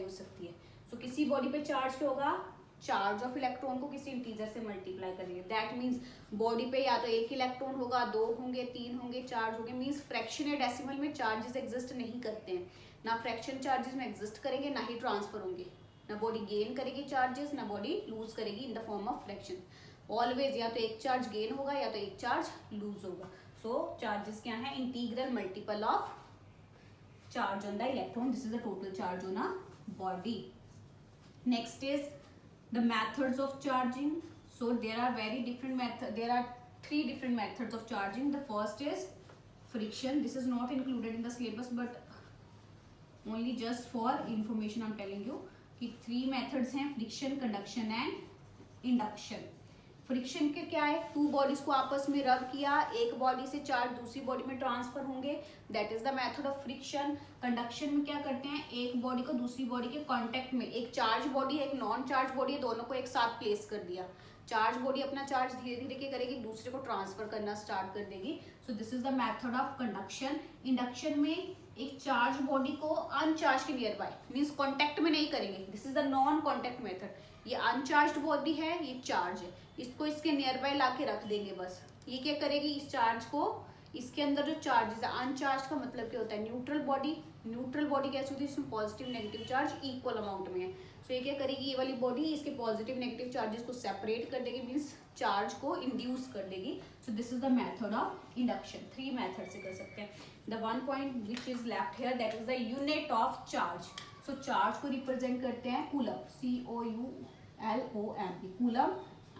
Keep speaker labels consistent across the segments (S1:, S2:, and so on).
S1: Value हो सकती है। सो किसी बॉडी पे चार्ज क्या होगा, चार्ज ऑफ इलेक्ट्रॉन को किसी इंटीजर से मल्टीप्लाई करेंगे। दैट मीन्स बॉडी पे या तो एक इलेक्ट्रॉन होगा, 2 होंगे, 3 होंगे, 4 होंगे। मीन्स फ्रैक्शन या डेसिमल में चार्जेस एग्जिस्ट नहीं करते हैं, ना फ्रैक्शन चार्जेस में एग्जिस्ट करेंगे, ना ही ट्रांसफर होंगे। ना बॉडी गेन करेगी चार्जेस, ना बॉडी लूज करेगी in the form of fraction. Always या तो एक चार्ज गेन होगा या तो एक चार्ज लूज होगा। सो चार्जेस क्या है, integral multiple of charge on the electron. This is the total charge on a body. Next is the methods of charging. So there are very different methods. There are 3 different methods of charging. The first is friction. This is not included in the syllabus, but only just for information I'm telling you कि 3 methods हैं, friction, conduction and induction. Friction के क्या है, 2 bodies को आपस में रब किया, एक बॉडी से चार्ज दूसरी बॉडी में ट्रांसफर होंगे, that is the method of friction. Conduction में क्या करते हैं, एक बॉडी को दूसरी बॉडी के कांटेक्ट में, एक चार्ज बॉडी है, एक नॉन चार्ज बॉडी है, दोनों को एक साथ प्लेस कर दिया। चार्ज बॉडी अपना चार्ज धीरे धीरे क्या करेगी, दूसरे को ट्रांसफर करना स्टार्ट कर देगी। So this is the method of conduction. Induction में एक चार्ज बॉडी को अनचार्ज के नियर बाय मीन्स कॉन्टेक्ट में नहीं करेंगे, this is the non contact method. ये अनचार्ज बॉडी है, ये चार्ज है, इसको इसके नियर बाय ला के रख देंगे बस। ये क्या करेगी, इस चार्ज को, इसके अंदर जो चार्ज है अनचार्ज का मतलब क्या होता है, न्यूट्रल बॉडी। न्यूट्रल बॉडी कैसे होती है, इसमें positive negative charge equal amount में है। सो ये क्या करेगी, ये वाली बॉडी इसके पॉजिटिव नेगेटिव चार्जेस को सेपरेट कर देगी, मीन्स चार्ज को इंड्यूस कर देगी। So this is the method of induction. 3 method से कर सकते हैं। The one point which is left here that is the unit of charge. So charge को रिप्रेजेंट करते हैं coulomb, COULOMB, coulomb,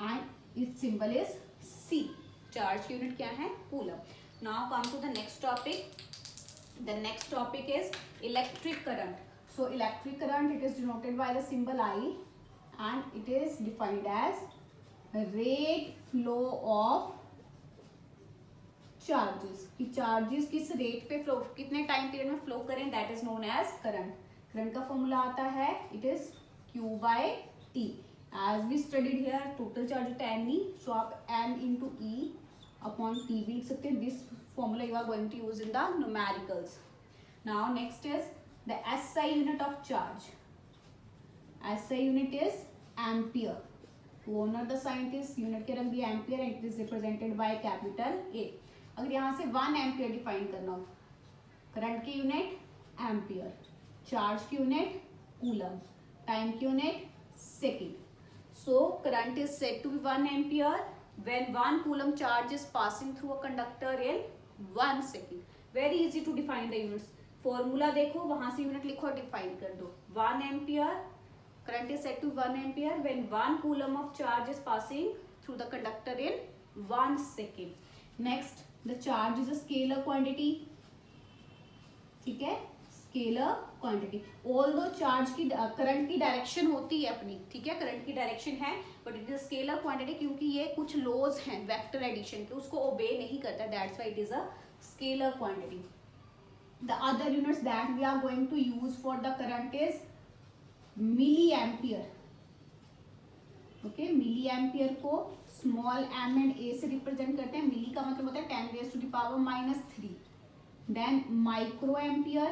S1: and its symbol is C। Charge की unit क्या है, coulomb. Now come to the next topic. The next topic is electric current. So electric current, it is denoted by the symbol I and it is defined as rate flow of charges. कि charges किस rate पे flow, कितने time period में flow करें, that is known as current. current का formula आता है, it is Q by T. As we studied here, total charge होता है NE, so आप N into E upon T भी लिख सकते हैं। This formula you are going to use in the numericals. Now next is the SI unit of charge. SI unit is ampere. To honor the scientist, unit के रख दिया ampere and it is represented by capital A. अगर यहाँ से 1 ampere define करना हो, current की unit ampere, charge की यूनिट कूलम, टाइम की unit second. So current is said to be 1 ampere when 1 coulomb charge is passing through a conductor in 1 second. Very easy to define the units. Formula देखो, वहां से unit लिखो और define कर दो. 1 ampere, current is set to 1 ampere when 1 coulomb of charge is passing through the conductor in 1 second. Next, the charge is a scalar quantity. ठीक है, scalar quantity. Although charge की करंट की direction होती है अपनी, ठीक है, करंट की डायरेक्शन है, but it is scalar quantity क्योंकि ये कुछ लॉज हैं वेक्टर एडिशन के, उसको ओबे नहीं करता, that's why it is a scalar quantity. The other units that we are going to use for the current is milliampere. Okay, milliampere को small m and a से represent करते हैं. milli का मतलब होता है 10 raised to the power minus 3. Then microampere.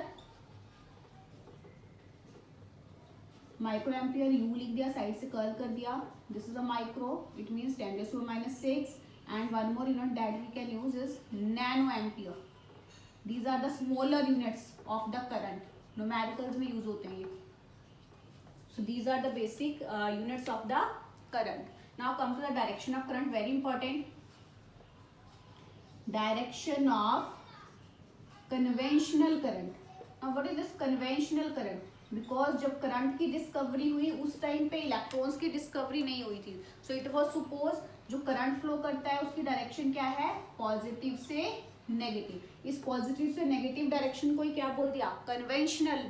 S1: microampere u लिख दिया, साइड से कर्ल कर दिया. This is a micro. It means 10 raised to minus 6. And one more unit that we can use is nanoampere. These are the smaller units of the current. Numericals में use होते हैं ये. So these are the basic units of the current. Now come to the direction of current. Very important. Direction of conventional current. Now what is this conventional current? Because जब current की discovery हुई उस time पे electrons की discovery नहीं हुई थी. So it was suppose जो करंट फ्लो करता है उसकी डायरेक्शन क्या है, पॉजिटिव से नेगेटिव. इस पॉजिटिव से नेगेटिव डायरेक्शन को ही क्या बोल दिया, conventional.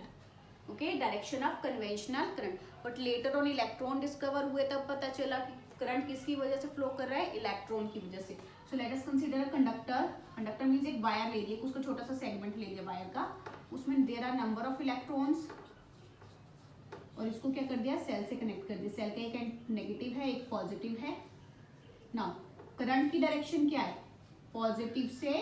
S1: Okay, direction of conventional current. But later on electron discover हुए तब पता चला कि करंट किसकी वजह से फ्लो कर रहा है, इलेक्ट्रॉन की वजह से. So let us consider a conductor. Conductor means एक वायर ले लिया, उसका छोटा सा सेगमेंट ले लिया वायर का, उसमें there are number of electrons, और इसको क्या कर दिया, सेल से कनेक्ट कर दिया. सेल का एक एंड नेगेटिव है, एक पॉजिटिव है. नाउ करंट की डायरेक्शन क्या है, पॉजिटिव से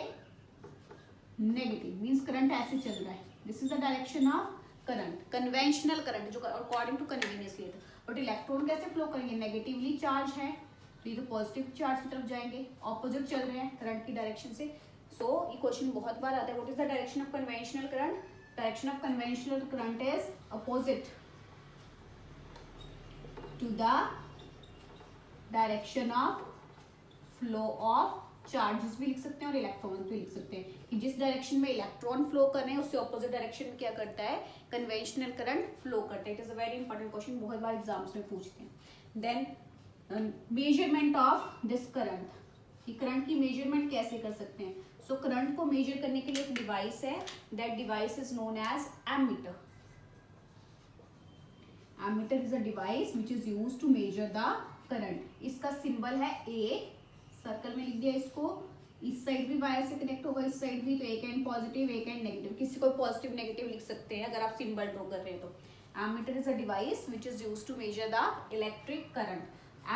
S1: नेगेटिव, मींस करंट ऐसे चल रहा है. This is the direction of current, conventional current जो अकॉर्डिंग टू कन्वीनियंस लेते हैं. बट इलेक्ट्रॉन कैसे फ्लो करेंगे, नेगेटिवली चार्ज है तो ये तो पॉजिटिव चार्ज की तरफ जाएंगे, ऑपोजिट चल रहे हैं करंट की डायरेक्शन से. सो ये क्वेश्चन बहुत बार आता है, what is the direction of conventional current. Direction of conventional current is opposite to the direction of flow of charges भी लिख सकते हैं और इलेक्ट्रॉन भी लिख सकते हैं, कि जिस डायरेक्शन में इलेक्ट्रॉन फ्लो कर रहे हैं उससे ऑपोजिट डायरेक्शन में क्या करता है, कन्वेंशनल करंट फ्लो करता है. It is a very important question, बहुत बार एग्जाम्स में पूछते हैं. Then measurement of this current, कि करंट की मेजरमेंट कैसे कर सकते हैं. सो करंट को मेजर करने के लिए एक डिवाइस है, that device is known as ammeter. Ammeter is a device which is used to measure the current. इसका सिंबल है ए, सर्कल में लिख दिया इसको. इस साइड भी वायर से कनेक्ट होगा, इस साइड भी, तो एक एंड पॉजिटिव एक एंड नेगेटिव. किसी को पॉजिटिव नेगेटिव लिख सकते हैं अगर आप सिंबल ड्रॉ कर रहे हैं तो. Ammeter is a device which is used to measure the electric current.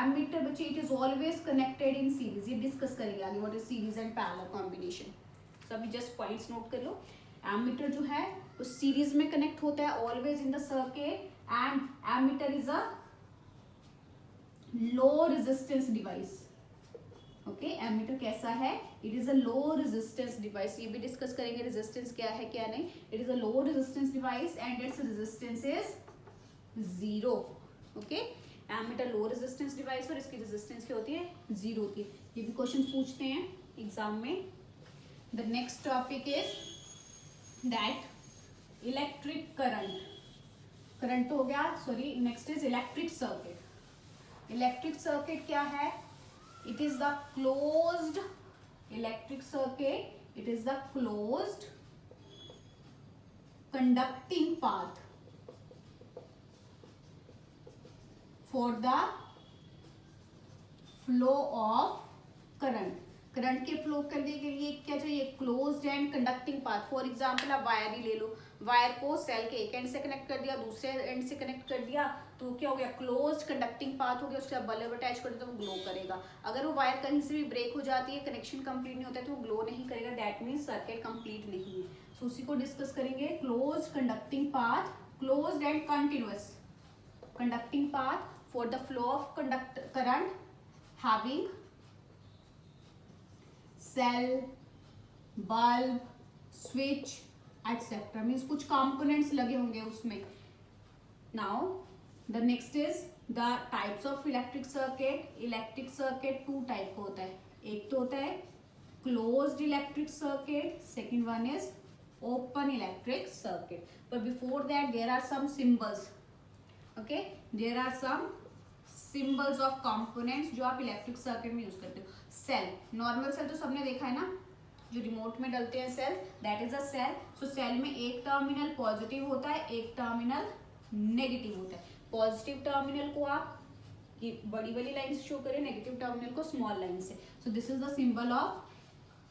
S1: Ammeter बच्चे it is always connected in series. ये डिस्कस करेंगे आगे what is series and parallel combination. So अभी जस्ट पॉइंट्स नोट कर लो. एमीटर जो है उस series में कनेक्ट होता है always in the circuit, and ammeter is a low resistance device. Okay, ammeter कैसा है? It is a low resistance device. ये भी डिस्कस करेंगे रेजिस्टेंस क्या है क्या नहीं। It is a low resistance device and its resistance is 0। Okay, ammeter low resistance device और इसकी रेजिस्टेंस क्या होती है? 0 होती है। ये भी क्वेश्चन पूछते हैं एग्जाम में। The next topic is that electric current. Current तो हो गया, sorry, next is electric circuit. Electric circuit क्या है? It is the closed electric circuit. It is the closed conducting path for the flow of current. Current के flow करने के लिए क्या चाहिए? Closed end conducting path. For example आप wire ही ले लो, वायर को सेल के एक एंड से कनेक्ट कर दिया, दूसरे एंड से कनेक्ट कर दिया, तो क्या हो गया? क्लोज्ड कंडक्टिंग पाथ हो गया। उसके बाद बल्ब अटैच कर दिया तो वो ग्लो करेगा। अगर वो वायर कहीं से भी ब्रेक हो जाती है, कनेक्शन कंप्लीट नहीं होता है, तो वो ग्लो नहीं करेगा। दैट मीन्स सर्किट कंप्लीट नहीं है। सो उसी को डिस्कस करेंगे। Closed conducting path, closed and continuous conducting path for the flow of current having cell, bulb, switch etcetera. Means कुछ कंपोनेंट्स लगे होंगे उसमें। Now the next is the types of electric circuit. Electric circuit 2 type का होता है। एक तो होता है closed electric circuit, second one is open electric circuit. But before that there are some symbols. Okay, there are some symbols of components जो आप electric circuit में यूज करते हो। सेल, नॉर्मल सेल तो सबने देखा है ना, जो रिमोट में डलते हैं cell, that is a cell. So cell में एक टर्मिनल पॉजिटिव होता है, एक टर्मिनल नेगेटिव होता है। पॉजिटिव टर्मिनल को आप ये बड़ी वाली लाइन से शो करें, नेगेटिव टर्मिनल को स्मॉल लाइन से। So this is the symbol of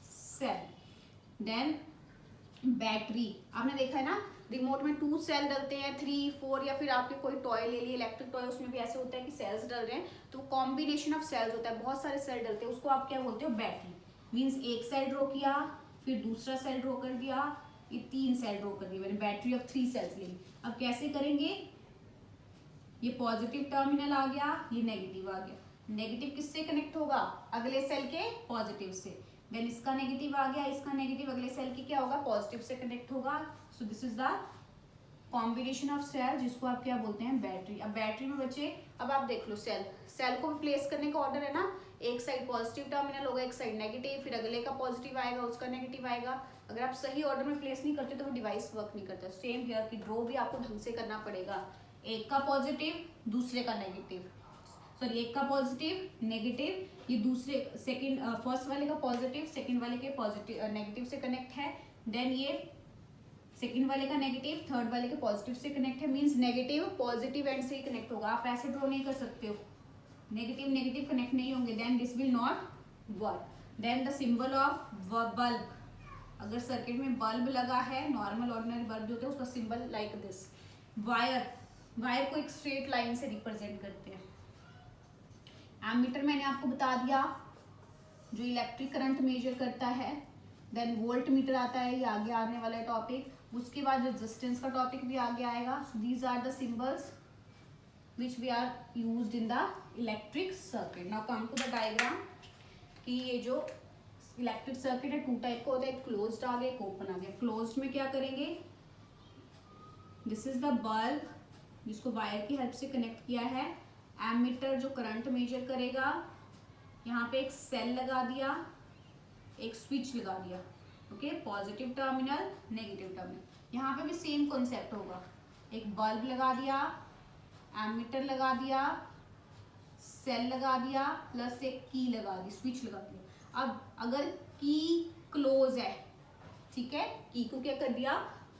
S1: cell. Then battery, आपने देखा है ना, रिमोट में 2 सेल डलते हैं, 3, 4, या फिर आपके कोई टॉय ले लिए इलेक्ट्रिक टॉय, उसमें भी ऐसे होता है कि सेल्स डल रहे हैं, तो कॉम्बिनेशन ऑफ सेल्स होता है, बहुत सारे सेल डलते हैं, उसको आप क्या बोलते हो? बैटरी। मीन्स एक सेल ड्रॉ किया, फिर दूसरा सेल ड्रॉ कर दिया, ये 3 सेल ड्रॉ कर दिया, मैंने बैटरी ऑफ 3 सेल्स ली। अब कैसे करेंगे? ये पॉजिटिव टर्मिनल आ गया, ये नेगेटिव आ गया। नेगेटिव किससे कनेक्ट होगा? अगले सेल के पॉजिटिव से। देन इसका नेगेटिव आ गया, इसका नेगेटिव अगले सेल की क्या होगा? पॉजिटिव से कनेक्ट होगा। So this is the combination of cell, जिसको आप क्या बोलते हैं? बैटरी। अब बैटरी में बचे, अब आप देख लो, सेल को प्लेस करने का ऑर्डर है ना, एक साइड पॉजिटिव टर्मिनल होगा, एक साइड नेगेटिव, फिर अगले का पॉजिटिव आएगा, उसका नेगेटिव आएगा। अगर आप सही ऑर्डर में प्लेस नहीं करते तो वो डिवाइस वर्क नहीं करता। सेम हियर की ड्रॉ भी आपको ढंग से करना पड़ेगा। एक का पॉजिटिव, दूसरे का नेगेटिव, सॉरी, एक का पॉजिटिव, नेगेटिव, ये दूसरे सेकंड फर्स्ट वाले का पॉजिटिव, सेकंड वाले के पॉजिटिव नेगेटिव से कनेक्ट है। देन ये सेकंड वाले का नेगेटिव, थर्ड वाले के पॉजिटिव से कनेक्ट है। मींस नेगेटिव पॉजिटिव एंड से ही कनेक्ट होगा। आप ऐसे ड्रॉ नहीं कर सकते हो, नेगेटिव नेगेटिव कनेक्ट नहीं होंगे, then this will not work. Then the symbol of bulb, अगर सर्किट में बल्ब लगा है, नॉर्मल ऑर्डिनरी बल्ब जो होते हैं, उसका symbol like this. Wire, wire को एक स्ट्रेट लाइन से रिप्रेजेंट करते हैं। एमीटर मैंने आपको बता दिया, जो इलेक्ट्रिक करंट मेजर करता है। देन वोल्ट मीटर आता है, ये आगे आने वाला टॉपिक। उसके बाद रेजिस्टेंस का टॉपिक भी आगे आएगा। These are the symbols which we are used in the electric circuit. Now come to the diagram, कि ये जो इलेक्ट्रिक सर्किट है 2 टाइप का होता है, एक क्लोज्ड आ गया, एक ओपन आ गया। क्लोज्ड में क्या करेंगे? दिस इज द बल्ब, जिसको वायर की हेल्प से कनेक्ट किया है। एमीटर जो करंट मेजर करेगा, यहाँ पे एक सेल लगा दिया, एक स्विच लगा दिया। Okay, positive terminal, negative terminal. यहाँ पे भी सेम कॉन्सेप्ट होगा, एक बल्ब लगा दिया, एमीटर लगा दिया, सेल लगा दिया, प्लस एक की लगा दी, स्विच लगा दिया। अब अगर की क्लोज है, ठीक है, की को क्या कर दिया?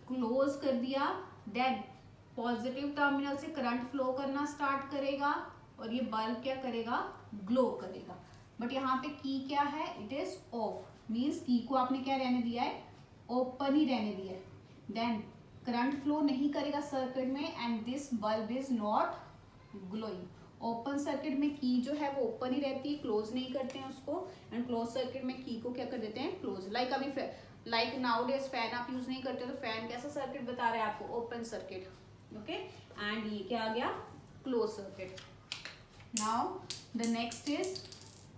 S1: क्लोज कर दिया। देन पॉजिटिव टर्मिनल से करंट फ्लो करना स्टार्ट करेगा और ये बल्ब क्या करेगा? ग्लो करेगा। बट यहाँ पे की क्या है? It is of. मीन्स की को आपने क्या रहने दिया है? ओपन ही रहने दिया है। देन करंट फ्लो नहीं करेगा सर्किट में, and this bulb is not glowing. Open circuit में की जो है वो ओपन ही रहती है, क्लोज नहीं करते हैं उसको, एंड क्लोज सर्किट में की को क्या कर देते हैं? क्लोज। लाइक अभी लाइक नाउ डेज फैन आप यूज नहीं करते तो फैन कैसा सर्किट बता रहा है आपको, ओपन सर्किट, ओके। एंड ये क्या आ गया, close circuit. Now the next is,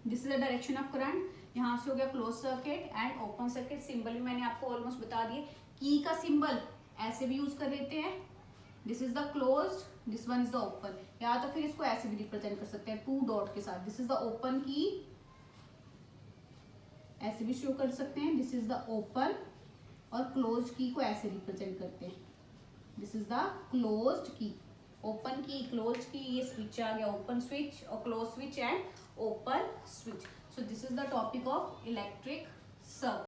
S1: this is the direction of current, यहाँ से हो गया close circuit and open circuit. Symbol भी मैंने आपको ऑलमोस्ट बता दिए, की का सिंबल ऐसे भी यूज कर लेते हैं, this is the closed, this one is the open, या तो फिर इसको ऐसे भी रिप्रेजेंट कर सकते हैं 2 डॉट के साथ, दिस इज द ओपन की, ऐसे भी शो कर सकते हैं, दिस इज द ओपन, और क्लोज की को ऐसे रिप्रेजेंट करते हैं, दिस इज द क्लोज्ड की, ओपन की, क्लोज की, ये स्विच आ गया, ओपन स्विच और close switch and open switch. So this is the topic of electric circuit.